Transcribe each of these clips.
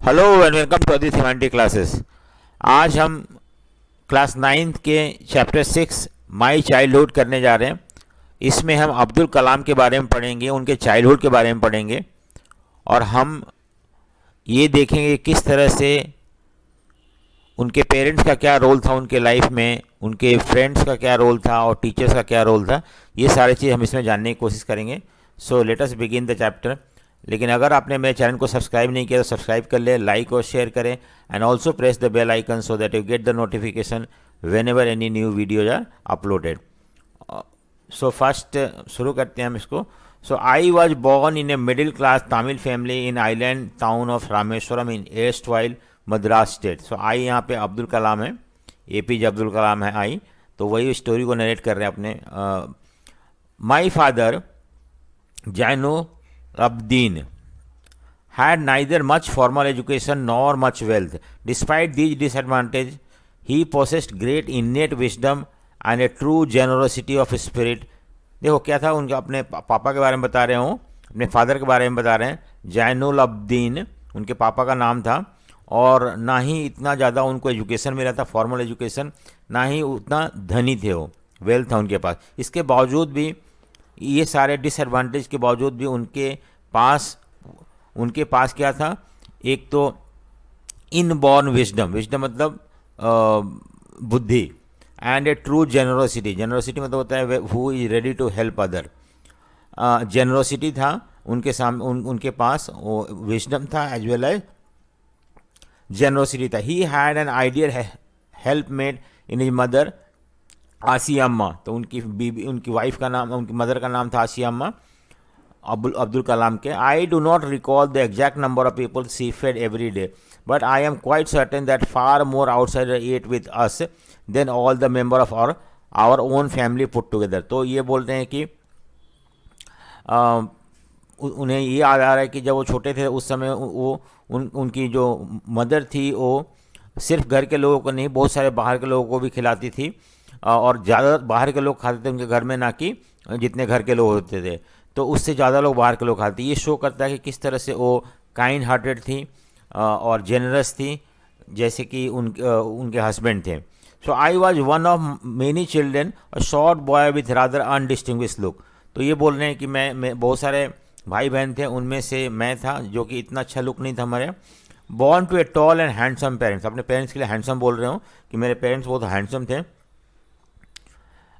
Hello and welcome to Aditi Himanti classes. आज हम class 9 के चैप्टर 6 माई चाइल्डहुड करने जा रहे हैं। इसमें हम अब्दुल कलाम के बारे में पढ़ेंगे, उनके चाइल्डहुड के बारे में पढ़ेंगे और हम ये देखेंगे किस तरह से उनके पेरेंट्स का क्या रोल था उनके लाइफ में, उनके फ्रेंड्स का क्या रोल था और टीचर्स का क्या रोल था। ये सारी चीज़ हम इसमें जानने की कोशिश करेंगे। So let us begin the chapter. लेकिन अगर आपने मेरे चैनल को सब्सक्राइब नहीं किया तो सब्सक्राइब कर ले, लाइक और शेयर करें and also press the bell icon so that you get the notification whenever any new videos are uploaded. So first शुरू करते हैं हम इसको। So I was born in a middle class Tamil family in island town of Rameswaram in east while Madras state. So I यहाँ पे अब्दुल कलाम है, APJ Abdul कलाम है आई, तो वही स्टोरी को नरेट कर रहे हैं अपने। My father Jainuddin had neither much formal education nor much wealth. Despite these disadvantages, he possessed great innate wisdom and a true generosity of spirit. देखो क्या था उनका, अपने पापा के बारे में बता रहे हूँ, अपने फादर के बारे में बता रहे हैं। जैनुलब्दीन उनके पापा का नाम था और ना ही इतना ज़्यादा उनको एजुकेशन मिला था, फॉर्मल एजुकेशन, ना ही उतना धनी थे वो, वेल्थ था उनके पास। इसके बावजूद भी, ये सारे डिसएडवांटेज के बावजूद भी उनके पास क्या था, एक तो इनबॉर्न विजडम, विजडम मतलब बुद्धि, and a true generosity, generosity मतलब होता है who is ready to help other. Generosity था उनके सामने, उनके पास विजडम था एज वेल एज जेनरोसिटी था। He had an ideal helpmate in his mother Ashiamma, तो उनकी बीबी, उनकी वाइफ का नाम, उनकी मदर का नाम था आसियाम्मा अब्दुल कलाम के। I do not recall the exact number of people she fed every day, but I am quite certain that far more outsider ate with us than all the member of our own family put together. तो ये बोलते हैं कि उन्हें ये याद आ रहा है कि जब वो छोटे थे उस समय वो उनकी जो मदर थी वो सिर्फ घर के लोगों को नहीं, बहुत सारे बाहर के लोगों को भी खिलाती थी और ज़्यादा बाहर के लोग खाते थे उनके घर में, ना कि जितने घर के लोग होते थे, तो उससे ज़्यादा लोग बाहर के लोग खाते। ये शो करता है कि किस तरह से वो काइंड हार्टेड थी और जेनरस थी, जैसे कि उनके हस्बैंड थे। So I was one of many children, a short boy with rather undistinguished look. तो ये बोल रहे हैं कि मैं बहुत सारे भाई बहन थे, उनमें से मैं था जो कि इतना अच्छा लुक नहीं था हमारे। Born to a tall and handsome parents, अपने पेरेंट्स के लिए हैंडसम बोल रहे हूँ कि मेरे पेरेंट्स बहुत हैंडसम थे।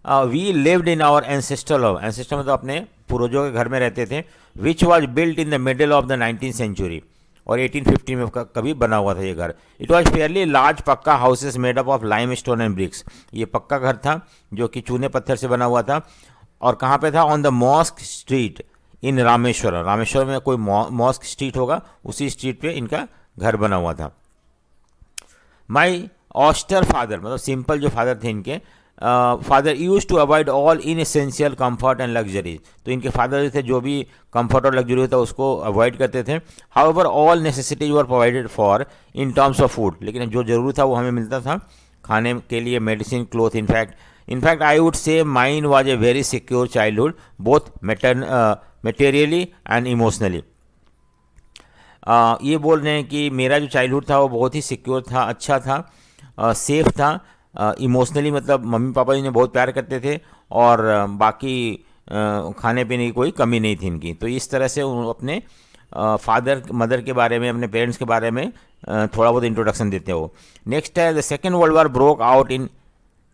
We lived in our ancestral house, ancestor मतलब अपने पूर्वजों के घर में रहते थे, which was built in the middle of the 19th century, और 1850 में कभी बना हुआ था ये घर। It was fairly large pucca houses made up of limestone and bricks, ये पक्का घर था जो कि चूने पत्थर से बना हुआ था। और कहाँ पे था? On the mosque street in Rameswaram, Rameswaram में कोई मॉस्क स्ट्रीट होगा, उसी स्ट्रीट पे इनका घर बना हुआ था। माई ऑस्टर फादर मतलब सिंपल जो फादर थे इनके, father used to avoid all inessential comfort and luxury, तो इनके फादर जो थे जो भी कम्फर्ट और लग्जरी होता है उसको अवॉइड करते थे। However all necessities were provided for in terms of food, लेकिन जो जरूरी था वो हमें मिलता था खाने के लिए, medicine, cloth. In fact I would say mine was a very secure childhood both materially and emotionally. ये बोल रहे हैं कि मेरा जो चाइल्डहुड था वो बहुत ही सिक्योर था, अच्छा था, सेफ था। इमोशनली मतलब मम्मी पापा जी ने बहुत प्यार करते थे और बाकी खाने पीने की कोई कमी नहीं थी इनकी। तो इस तरह से अपने फादर मदर के बारे में, अपने पेरेंट्स के बारे में थोड़ा बहुत इंट्रोडक्शन देते हैं वो। नेक्स्ट है the second world war broke out in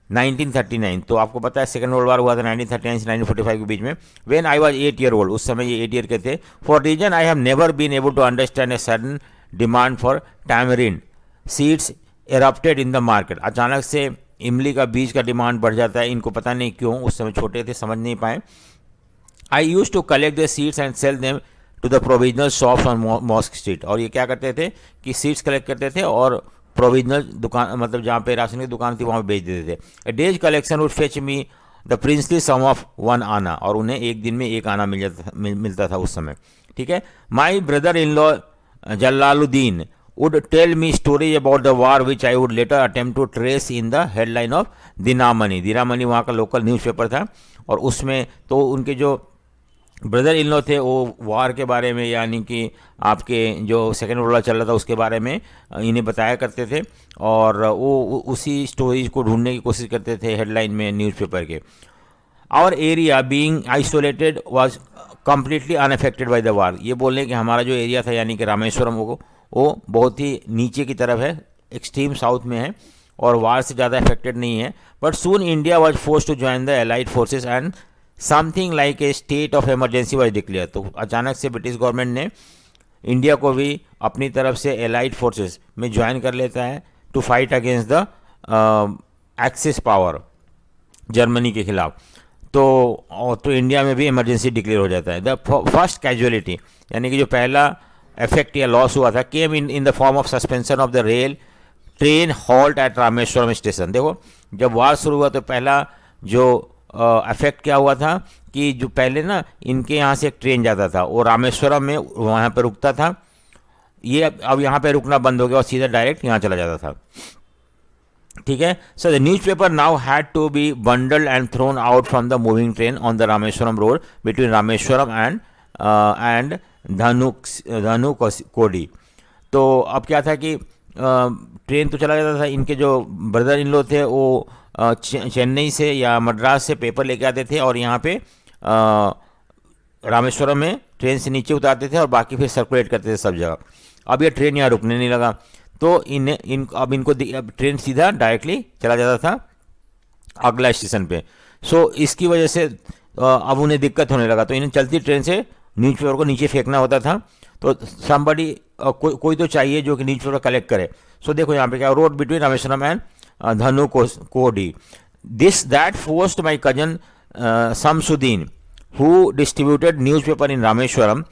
1939, तो आपको पता है सेकेंड वर्ल्ड वार हुआ था 1939 से 1945 के बीच में। When I was 8 year old, उस समय ये 8 ईयर के थे। For reason I have never been able to understand a sudden demand for tamarind seeds erupted in the market, अचानक से इमली का बीज का डिमांड बढ़ जाता है, इनको पता नहीं क्यों, उस समय छोटे थे समझ नहीं पाए। I use to collect the seeds and sell them to the provisional shops on mosque street, और ये क्या करते थे कि सीड्स कलेक्ट करते थे और प्रोविजनल दुकान मतलब जहाँ पे राशन की दुकान थी वहाँ पे बेच देते थे। A day's collection would fetch me the princely sum of 1 आना, और उन्हें एक दिन में 1 आना मिलता था उस समय। ठीक है। My brother in law Jalaluddin would tell me stories about the war which I would later attempt to trace in the headline of Dinamani. Dinamani वहाँ का लोकल न्यूज़पेपर था और उसमें तो उनके जो ब्रदर इन लॉ थे, वो वार के बारे में, यानी कि आपके जो सेकेंड वर्ल्ड वॉर चल रहा था उसके बारे में इन्हें बताया करते थे, और वो उसी स्टोरीज को ढूंढने की कोशिश करते थे हेडलाइन में न्यूज़पेपर के। Our area being isolated was completely unaffected by the war. ये बोल रहे हैं कि हमारा जो एरिया था यानी कि रामेश्वरम वो बहुत ही नीचे की तरफ है, एक्सट्रीम साउथ में है, और वार से ज़्यादा अफेक्टेड नहीं है। But soon India was force to join the allied forces and something like a state of emergency was declare. तो अचानक से ब्रिटिश गवर्नमेंट ने इंडिया को भी अपनी तरफ से एलाइड फोर्सेस में ज्वाइन कर लेता है to fight against the axis power, Germany के खिलाफ। तो इंडिया में भी इमरजेंसी डिक्लेयर हो जाता है। द फर्स्ट कैजुअलिटी, यानी कि जो पहला इफेक्ट या लॉस हुआ था, came in the form of suspension of the rail train halt at Rameswaram station. देखो, जब वार शुरू हुआ तो पहला जो इफेक्ट क्या हुआ था कि जो पहले ना इनके यहाँ से एक ट्रेन जाता था और रामेश्वरम में वहाँ पर रुकता था, ये अब यहाँ पे रुकना बंद हो गया और सीधा डायरेक्ट यहाँ चला जाता था। ठीक है। So the newspaper now had to be bundled and thrown out from the moving train on the Rameswaram road between Rameswaram and Dhanushkodi. तो अब क्या था कि ट्रेन तो चला जाता था, इनके जो ब्रदर इन लॉ थे वो चेन्नई से या मद्रास से पेपर लेके आते थे और यहाँ पे रामेश्वरम में ट्रेन से नीचे उतारते थे और बाकी फिर सर्कुलेट करते थे सब जगह। अब ये ट्रेन यहाँ रुकने नहीं लगा, तो अब इनको ट्रेन सीधा डायरेक्टली चला जाता था अगला स्टेशन पे। सो इसकी वजह से अब उन्हें दिक्कत होने लगा, तो इन्हें चलती ट्रेन से न्यूज़पेपर को नीचे फेंकना होता था। तो समबडी कोई तो चाहिए जो कि न्यूज़पेपर कलेक्ट करे। सो देखो यहाँ पे क्या, road between Rameswaram and Dhanushkodi, this that forced my cousin Shamsuddin who distributed newspaper in Rameshwaram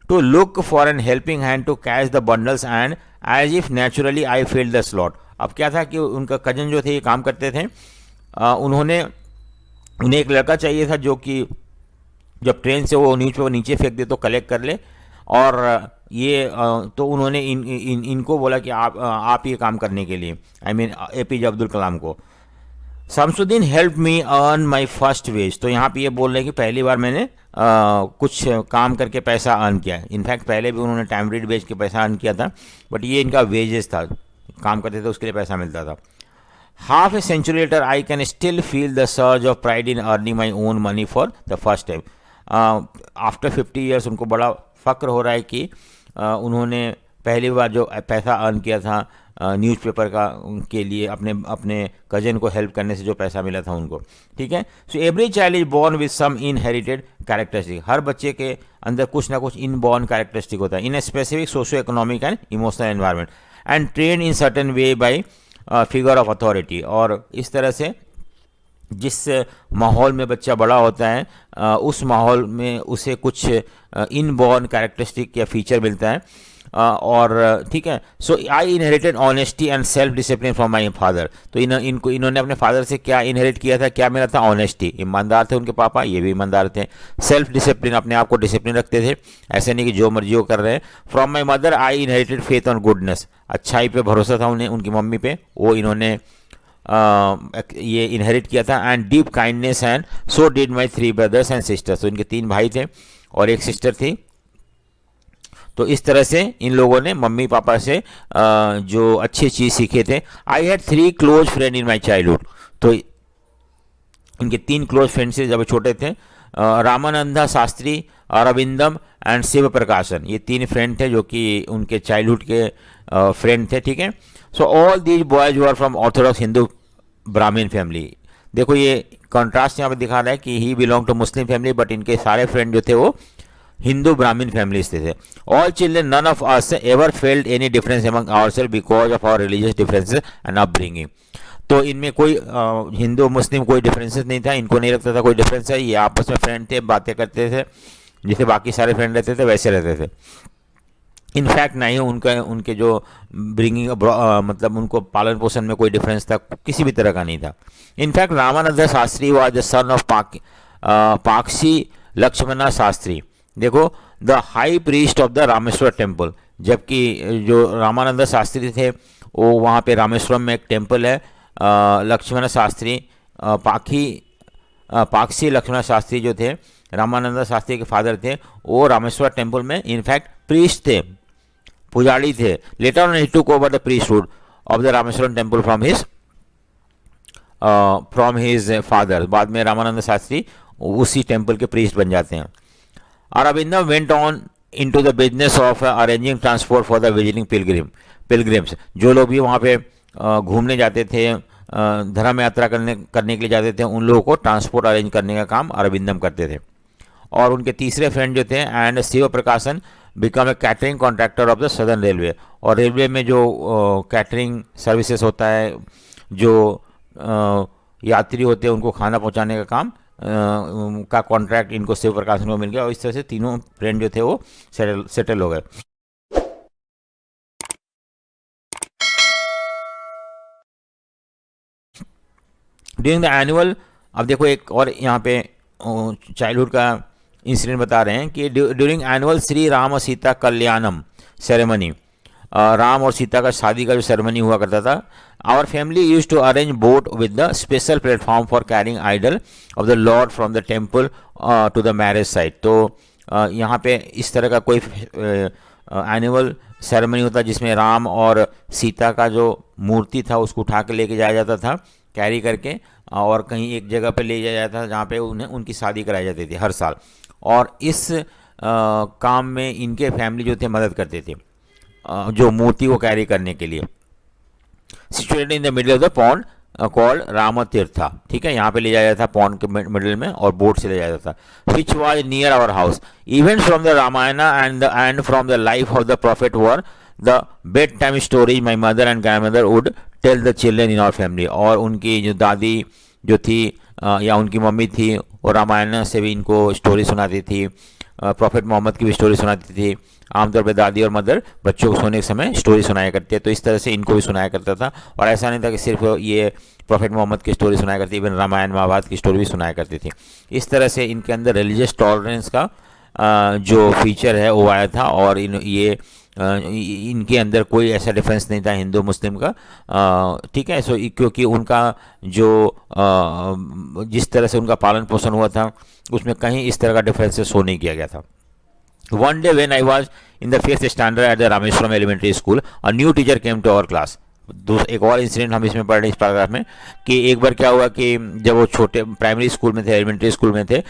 to look for an helping hand to catch the bundles, and as if naturally I filled the slot। अब क्या था कि उनका cousin जो थे ये काम करते थे, उन्हें एक लड़का चाहिए था जो कि जब ट्रेन से वो न्यूज़पेपर नीचे फेंक दे तो कलेक्ट कर ले, और ये तो उन्होंने इनको बोला कि आप ये काम करने के लिए, I mean APJ Abdul Kalam को। Shamsuddin help me earn my first wage. तो यहाँ पे ये बोल रहे हैं कि पहली बार मैंने कुछ काम करके पैसा अर्न किया है। इनफैक्ट पहले भी उन्होंने टाइम रीड बेच के पैसा अर्न किया था, बट ये इनका वेजेस था, काम करते थे उसके लिए पैसा मिलता था। Half a century later I can still feel the surge of pride in earning my own money for the first time. After 50 years उनको बड़ा फ़क्र हो रहा है कि उन्होंने पहली बार जो पैसा अर्न किया था न्यूज़पेपर के लिए, अपने कजन को हेल्प करने से जो पैसा मिला था उनको। ठीक है। So every child is born with some inherited characteristic. हर बच्चे के अंदर कुछ ना कुछ इनबॉर्न कैरेक्टरिस्टिक होता है, in a specific socio economic and emotional environment and train in certain way by figure of authority. और इस तरह से जिस माहौल में बच्चा बड़ा होता है उस माहौल में उसे कुछ इनबॉर्न कैरेक्टरिस्टिक या फीचर मिलता है। और ठीक है। So I inherited honesty and self discipline from my father. तो इन्होंने अपने फादर से क्या इनहेरिट किया था, क्या मिला था? ऑनेस्टी। ईमानदार थे उनके पापा, ये भी ईमानदार थे। सेल्फ डिसिप्लिन, अपने आप को डिसिप्लिन रखते थे, ऐसे नहीं कि जो मर्जी वो कर रहे हैं। From my mother I inherited faith on goodness. अच्छाई पे भरोसा था उन्हें, उनकी मम्मी पे, वो इन्होंने ये इनहेरिट किया था। And deep kindness and so did my 3 brothers and sisters. तो इनके 3 भाई थे और एक सिस्टर थी। तो इस तरह से इन लोगों ने मम्मी पापा से जो अच्छी चीज़ सीखे थे। I had 3 close friend in my childhood. तो इनके 3 क्लोज फ्रेंड से जब छोटे थे, रामानंदा शास्त्री, अरविंदम एंड शिव प्रकाशन। ये 3 फ्रेंड थे जो कि उनके चाइल्डहुड के फ्रेंड थे। ठीक है। So all these boys were from Orthodox Hindu ब्राह्मण फैमिली। देखो ये कॉन्ट्रास्ट यहाँ पे दिखा रहा है कि he belong to Muslim family, but इनके सारे फ्रेंड जो थे वो हिंदू ब्राह्मण फैमिली से थे। All children, none of us ever felt any difference among ourselves because of our religious differences and upbringing. तो इनमें कोई हिंदू मुस्लिम कोई डिफरेंसेस नहीं था, इनको नहीं लगता था कोई डिफरेंस है। ये आपस में फ्रेंड थे, बातें करते थे, जैसे बाकी सारे फ्रेंड रहते थे वैसे रहते थे। इनफैक्ट नहीं उनके जो ब्रिंगिंग मतलब उनको पालन पोषण में कोई डिफरेंस था, किसी भी तरह का नहीं था। In fact Ramanand Shastri was the son of Pakshi Lakshmana Shastri. देखो, the high priest of the Rameshwar temple. जबकि जो रामानंद शास्त्री थे वो वहाँ पे रामेश्वरम में एक टेम्पल है, लक्ष्मण शास्त्री पाक्षी लक्ष्मण शास्त्री जो थे रामानंद शास्त्री के फादर थे, वो रामेश्वर टेम्पल में इनफैक्ट प्रीस्ट थे, पुजारी थे। Later on he took over the priesthood of the Rameswaram temple from his father. बाद में रामानंद शास्त्री उसी टेम्पल के प्रीस्ट बन जाते हैं। Aravindam went on into the business of arranging transport for the visiting pilgrims. जो लोग भी वहाँ पे घूमने जाते थे, धर्म यात्रा करने के लिए जाते थे, उन लोगों को ट्रांसपोर्ट अरेंज करने का काम अरविंदम करते थे। और उनके तीसरे फ्रेंड जो थे एंड शिव प्रकाशन become a catering contractor of the southern railway. और रेलवे में जो कैटरिंग सर्विसेज होता है, जो यात्री होते हैं उनको खाना पहुंचाने का काम का कॉन्ट्रैक्ट इनको शिव प्रकाशन को मिल गया। और इस तरह से तीनों फ्रेंड जो थे वो सेटल हो गए। ड्यूरिंग द एनुअल, अब देखो एक और यहाँ पे चाइल्डहुड का इंसिडेंट बता रहे हैं कि ड्यूरिंग एनुअल श्री राम और सीता कल्याणम सेरेमनी, राम और सीता का शादी का जो सेरेमनी हुआ करता था, our family used to arrange boat with the special platform for carrying idol of the lord from the temple to the marriage site. तो यहाँ पे इस तरह का कोई एनुअल सेरेमनी होता जिसमें राम और सीता का जो मूर्ति था उसको उठा के लेके जाया जाता था, कैरी करके, और कहीं एक जगह पे ले जाया जाता था जहाँ पे उन्हें उनकी शादी कराई जाती थी हर साल। और इस काम में इनके फैमिली जो थे मदद करते थे जो मूर्ति को कैरी करने के लिए। Situated in the middle of the pond called Ram तीर्था, ठीक है, यहाँ पे ले जाया जाता था पॉन्ड के मिडल में, और बोट से ले जाया जाता था। Which was near our house. Events from the Ramayana and from the life of the prophet were the bedtime stories my mother and grandmother would tell the children in our family. और उनकी जो दादी जो थी या उनकी mummy थी, और रामायण से भी इनको स्टोरी सुनाती थी, प्रॉफिट मोहम्मद की भी स्टोरी सुनाती थी। आमतौर पर दादी और मदर बच्चों को सोने के समय स्टोरी सुनाया करती है, तो इस तरह से इनको भी सुनाया करता था। और ऐसा नहीं था कि सिर्फ ये प्रॉफिट मोहम्मद की स्टोरी सुनाया करती, इवन रामायण महाभारत की स्टोरी भी सुनाया करती थी। इस तरह से इनके अंदर रिलीजियस टॉलरेंस का जो फीचर है वो आया था। और इनके अंदर कोई ऐसा डिफरेंस नहीं था हिंदू मुस्लिम का, ठीक है। सो क्योंकि उनका जो जिस तरह से उनका पालन पोषण हुआ था उसमें कहीं इस तरह का डिफरेंस शो नहीं किया गया था। One day when I was in the 5th standard at the Rameshwaram Elementary School, a new teacher came to our class. एक और इंसिडेंट हम इसमें पढ़ रहे हैं इस पैराग्राफ में कि एक बार क्या हुआ कि जब वो छोटे प्राइमरी स्कूल में थे, एलिमेंट्री स्कूल में थे,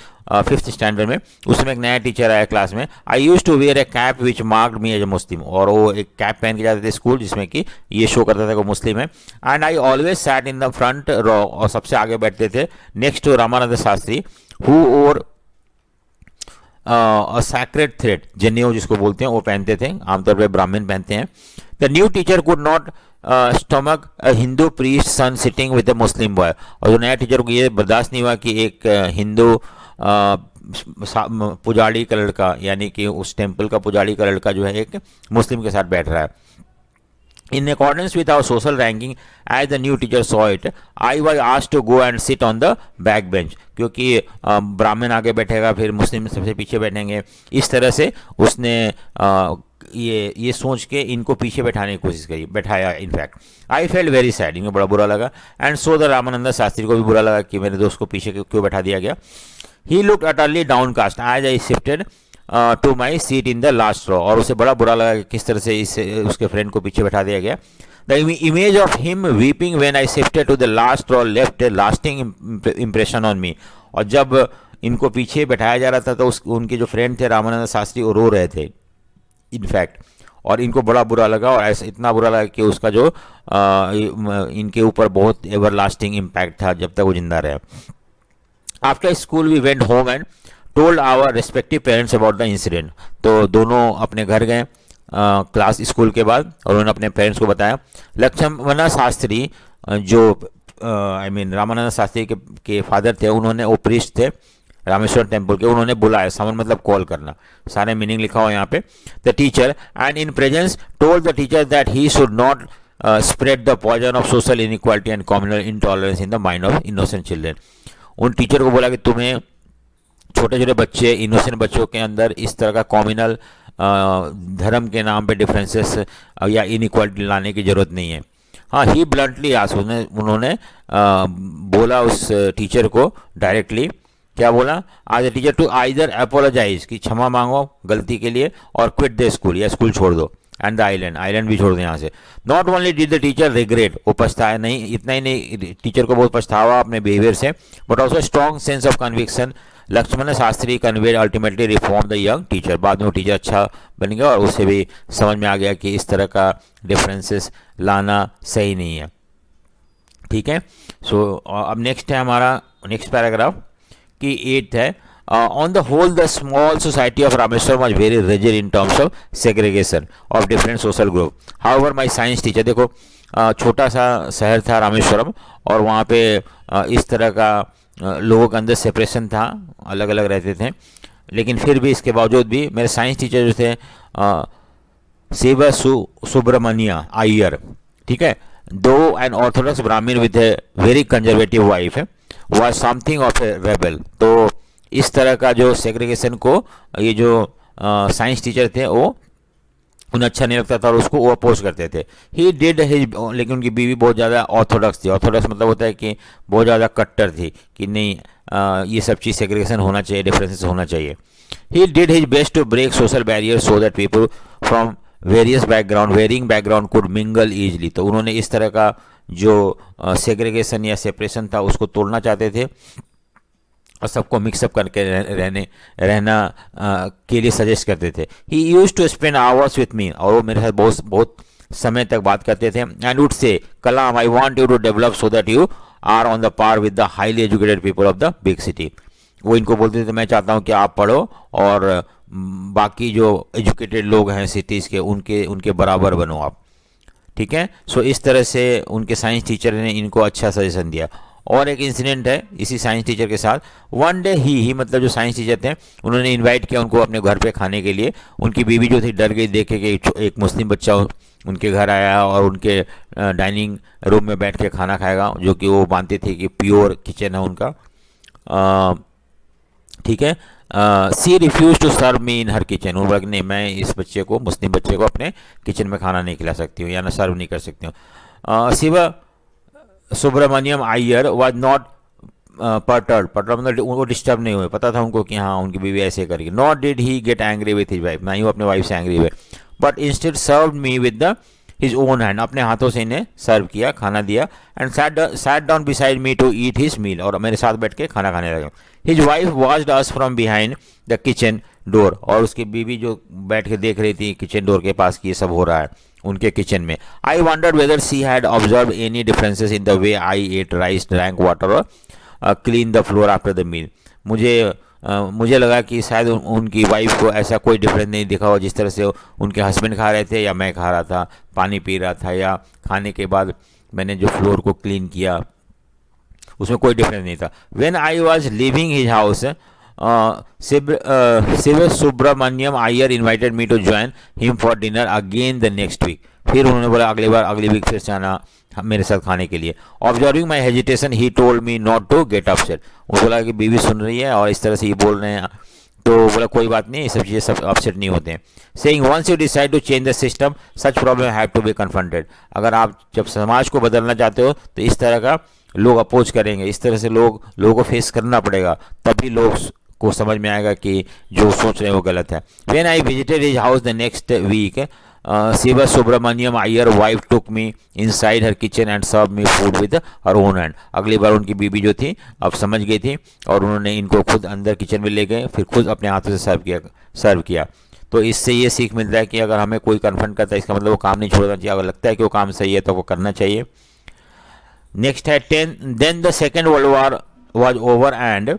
5th स्टैंडर्ड में, उसमें एक नया टीचर आया क्लास में। I use to wear a cap which marked me as a Muslim. और वो एक कैप पहन के जाते थे स्कूल जिसमें कि ये शो करता था कि वो मुस्लिम है। And I always sat in the front row, और सबसे आगे बैठते थे next to Ramanand Shastri who और सैक्रेड थ्रेड, जनेऊ जिसको बोलते हैं, वो पहनते थे, आमतौर पर ब्राह्मण पहनते हैं। The new teacher could not stomach a Hindu priest son sitting with a Muslim boy. और जो नया टीचर को ये बर्दाश्त नहीं हुआ कि एक हिंदू पुजारी का लड़का, यानी कि उस टेम्पल का पुजारी का लड़का जो है एक मुस्लिम के साथ बैठ रहा है। In accordance with our social ranking, as the new teacher saw it, I was asked to go and sit on the back bench. क्योंकि ब्राह्मण आगे बैठेगा, फिर मुस्लिम सबसे पीछे बैठेंगे, इस तरह से उसने ये सोच के इनको पीछे बैठाने की कोशिश करी, बैठाया। In fact I felt very sad, इनको बड़ा बुरा लगा। And so the Ramanand Shastri को भी बुरा लगा कि मेरे दोस्त को पीछे क्यों बैठा दिया गया। He looked utterly downcast as I shifted to my seat in the last row. और उसे बड़ा बुरा लगा कि किस तरह से उसके फ्रेंड को पीछे बैठा दिया गया। The image of him weeping when I shifted to the last row left a lasting impression on me. और जब इनको पीछे बैठाया जा रहा था तो उनके जो फ्रेंड थे रामानंद शास्त्री वो रो रहे थे इनफैक्ट, और इनको बड़ा बुरा लगा। और ऐसा इतना बुरा लगा कि उसका जो इनके ऊपर बहुत एवर लास्टिंग इम्पैक्ट था जब तक वो जिंदा रहे। After school we went home and told our respective parents about the incident. तो दोनों अपने घर गए क्लास स्कूल के बाद, और उन्होंने अपने पेरेंट्स को बताया। लक्ष्मण शास्त्री जो रामानंद शास्त्री के फादर थे, उन्होंने वो प्रीस्ट थे रामेश्वर टेम्पल के, उन्होंने बुलाया। समन मतलब कॉल करना, सारे मीनिंग लिखा हुआ यहाँ पे। The teacher and in presence told the teacher that he should not spread the poison of social inequality and communal intolerance in the mind of innocent children. उन टीचर को बोला कि तुम्हें छोटे छोटे बच्चे, इनोसेंट बच्चों के अंदर इस तरह का कॉम्युनल धर्म के नाम पे डिफरेंसेस या इनइक्वालिटी लाने की ज़रूरत नहीं है। हाँ, ही ब्लंटली आस्क्ड, उन्होंने बोला उस टीचर को डायरेक्टली क्या बोला, आज the teacher to either apologize कि क्षमा मांगो गलती के लिए, और क्विट द स्कूल या स्कूल छोड़ दो, एंड द आइलैंड, आइलैंड भी छोड़ दो यहाँ से। Not only did the teacher regret, वो पछताया नहीं, इतना ही नहीं, टीचर को बहुत पछतावा अपने बिहेवियर से, but also strong sense of conviction. Lakshman Shastri conveyed ultimately reform the young teacher, बाद में वो टीचर अच्छा बन गया और उससे भी समझ में आ गया कि इस तरह का डिफरेंसेस लाना सही नहीं है। ठीक है, सो अब नेक्स्ट है हमारा नेक्स्ट पैराग्राफ कि 8th है, on the whole the small society of Rameswaram was very rigid in terms of segregation of different social group. However my science teacher, देखो छोटा सा शहर था रामेश्वरम और वहाँ पे इस तरह का लोगों के अंदर सेपरेशन था, अलग अलग रहते थे, लेकिन फिर भी इसके बावजूद भी मेरे साइंस टीचर जो थे शिव सुब्रमण्य अय्यर, ठीक है, though an orthodox Brahmin with a very conservative wife है, was something of a rebel. तो इस तरह का जो सेग्रीगेशन को ये जो साइंस टीचर थे वो उन्हें अच्छा नहीं लगता था और उसको वो अपोज करते थे। ही डिड हिज, लेकिन उनकी बीवी बहुत ज़्यादा ऑर्थोडॉक्स थी। ऑर्थोडॉक्स मतलब होता है कि बहुत ज़्यादा कट्टर थी कि नहीं ये सब चीज़ सेग्रीगेशन होना चाहिए, डिफरेंसेस होना चाहिए। He did his best to break social barrier so that people from various background varying background could mingle easily. तो उन्होंने इस तरह का जो सेग्रीगेशन या सेपरेशन था उसको तोड़ना चाहते थे और सबको मिक्सअप करके रहना के लिए सजेस्ट करते थे। He use to spend hours with me, और वो मेरे साथ बहुत बहुत समय तक बात करते थे। And would say, Kalam I want you to develop so that you are on the par with the highly educated people of the big city. वो इनको बोलते थे मैं चाहता हूँ कि आप पढ़ो और बाकी जो एजुकेटेड लोग हैं सिटीज़ के उनके बराबर बनो आप। ठीक है, सो इस तरह से उनके साइंस टीचर ने इनको अच्छा सजेशन दिया। और एक इंसिडेंट है इसी साइंस टीचर के साथ। वन डे ही मतलब जो साइंस टीचर थे उन्होंने इनवाइट किया उनको अपने घर पे खाने के लिए। उनकी बीवी जो थी डर गई देख के कि एक मुस्लिम बच्चा उनके घर आया और उनके डाइनिंग रूम में बैठ के खाना खाएगा, जो कि वो मानते थे कि प्योर किचन है उनका। ठीक है, she refuse to serve me in her kitchen. उन्होंने बोला कि नहीं, मैं इस बच्चे को, मुस्लिम बच्चे को अपने किचन में खाना नहीं खिला सकती हूँ या ना सर्व नहीं कर सकती हूँ। शिव सुब्रमण्यम अय्यर वॉज नॉट पर्टर्ड मतलब उनको डिस्टर्ब नहीं हुए, पता था उनको कि हाँ उनकी बीवी ऐसे करेगी। Not did he get angry with his wife, ना ही वो अपने वाइफ से एंग्री हुए, but instead serve me with the his own hand, अपने हाथों से इन्हें सर्व किया, खाना दिया। And sat down beside me to eat his meal, और मेरे साथ बैठ के खाना खाने लगे। His wife watched us from behind the kitchen door, और उसकी बीवी जो बैठ के देख रही थी किचन डोर के पास कि ये सब हो रहा है उनके किचन में। I wondered whether she had observe any differences in the way I ate rice, drank water और clean the floor after the meal. मुझे लगा कि शायद उनकी वाइफ को ऐसा कोई डिफरेंस नहीं दिखा हो जिस तरह से उनके हस्बैंड खा रहे थे या मैं खा रहा था, पानी पी रहा था या खाने के बाद मैंने जो फ्लोर को क्लीन किया उसमें कोई डिफरेंस नहीं था। When I was living his house Shiv Subramaniam Iyer invited me to join him for dinner again the next week. फिर उन्होंने बोला अगली वीक फिर से आना मेरे साथ खाने के लिए। Observing my hesitation he told me not to get upset. वो बोला कि बीवी सुन रही है और इस तरह से ये बोल रहे हैं, तो बोला कोई बात नहीं, ये सब चीज़ें सब अपसेट नहीं होते हैं। Saying once you decide to change the system such problem have to be confronted. अगर आप जब समाज को बदलना चाहते हो तो इस तरह का लोग अपोज करेंगे, इस तरह से लोगों को फेस करना पड़ेगा, तभी लोग को समझ में आएगा कि जो सोच रहे हैं वो गलत है। When I visited his house the next week Shiv Subramaniam Iyer wife took me inside her kitchen and serve me food with her own hand. अगली बार उनकी बीवी जो थी अब समझ गई थी और उन्होंने इनको खुद अंदर किचन में ले गए, फिर खुद अपने हाथों से सर्व किया। तो इससे ये सीख मिलता है कि अगर हमें कोई कन्फ्रंट करता है इसका मतलब वो काम नहीं छोड़ना चाहिए, अगर लगता है कि वो काम सही है तो वो करना चाहिए। नेक्स्ट है 10 then the second world war was over and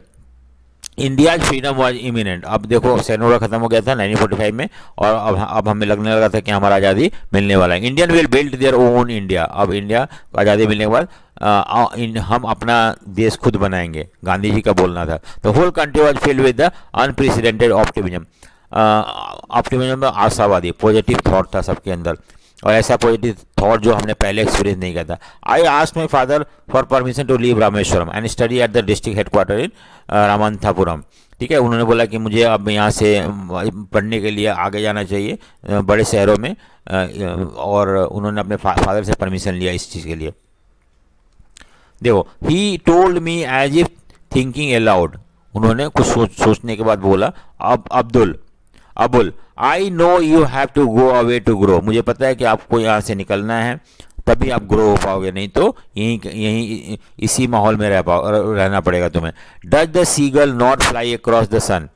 India freedom was imminent. अब देखो सेकेंड वर्ल्ड खत्म हो गया था 1945 में और अब हमें लगने लगा था कि हमारा आज़ादी मिलने वाला है। Indian will build their own India. अब इंडिया को आज़ादी मिलने के बाद हम अपना देश खुद बनाएंगे, गांधी जी का बोलना था। The whole country was filled with the unprecedented optimism. Optimism में आशावादी पॉजिटिव थॉट था सबके अंदर, और ऐसा पॉजिटिव थॉट जो हमने पहले एक्सपीरियंस नहीं किया था। I asked my father for permission to leave Rameswaram and study at the district headquarter in Ramanathapuram. ठीक है, उन्होंने बोला कि मुझे अब यहाँ से पढ़ने के लिए आगे जाना चाहिए बड़े शहरों में, और उन्होंने अपने फादर से परमिशन लिया इस चीज़ के लिए। देखो, he told me as if thinking aloud. उन्होंने कुछ सोचने के बाद बोला, अब Abul, I know you have to go away to grow, मुझे पता है कि आपको यहाँ से निकलना है, तभी आप ग्रो हो पाओगे, नहीं तो यहीं इसी माहौल में रहना पड़ेगा तुम्हें। Does the seagull not fly across the sun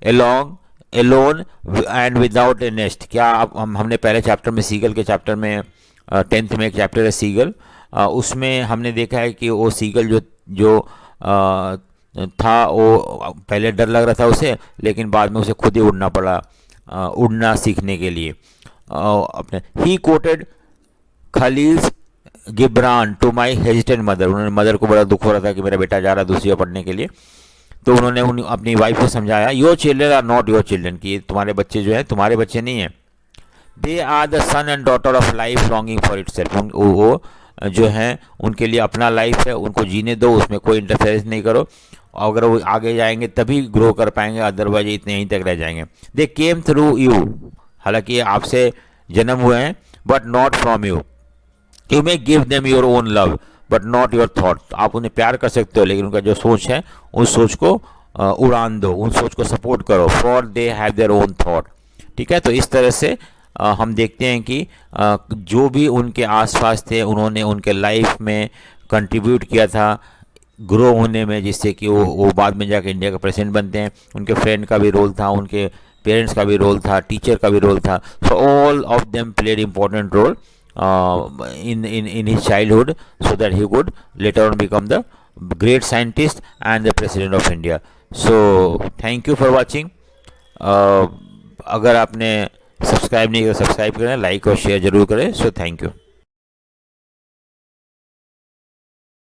along alone and without a nest, क्या आप हमने पहले चैप्टर में, सीगल के चैप्टर में, 10th में एक चैप्टर है सीगल, उसमें हमने देखा है कि वो सीगल जो था, वो पहले डर लग रहा था उसे, लेकिन बाद में उसे खुद ही उड़ना पड़ा, उड़ना सीखने के लिए। अपने he quoted Khalil's Gibran to my hesitant mother, उन्होंने मदर को बड़ा दुख हो रहा था कि मेरा बेटा जा रहा है दूसरी जगह पढ़ने के लिए, तो उन्होंने अपनी वाइफ को समझाया, your children are not your children, कि तुम्हारे बच्चे जो है तुम्हारे बच्चे नहीं हैं, they are the son and daughter of life longing for itself, वो जो है उनके लिए अपना लाइफ है, उनको जीने दो, उसमें कोई इंटरफेरेंस नहीं करो, अगर वो आगे जाएंगे तभी ग्रो कर पाएंगे, अदरवाइज इतने यहीं तक रह जाएंगे। दे केम थ्रू यू, हालांकि ये आपसे जन्म हुए हैं, but not from you, you may give them your own love but not your thought, आप उन्हें प्यार कर सकते हो लेकिन उनका जो सोच है उस सोच को उड़ान दो, उन सोच को सपोर्ट करो, for they have their own thought. ठीक है, तो इस तरह से हम देखते हैं कि जो भी उनके आसपास थे उन्होंने उनके लाइफ में कंट्रीब्यूट किया था ग्रो होने में, जिससे कि वो बाद में जाकर इंडिया का प्रेसिडेंट बनते हैं। उनके फ्रेंड का भी रोल था, उनके पेरेंट्स का भी रोल था, टीचर का भी रोल था, so all of them played important role in his childhood, so that he could later on become the great scientist and the president of India. So thank you for watching. अगर आपने subscribe नहीं किया subscribe करें, like और share जरूर करें। So thank you.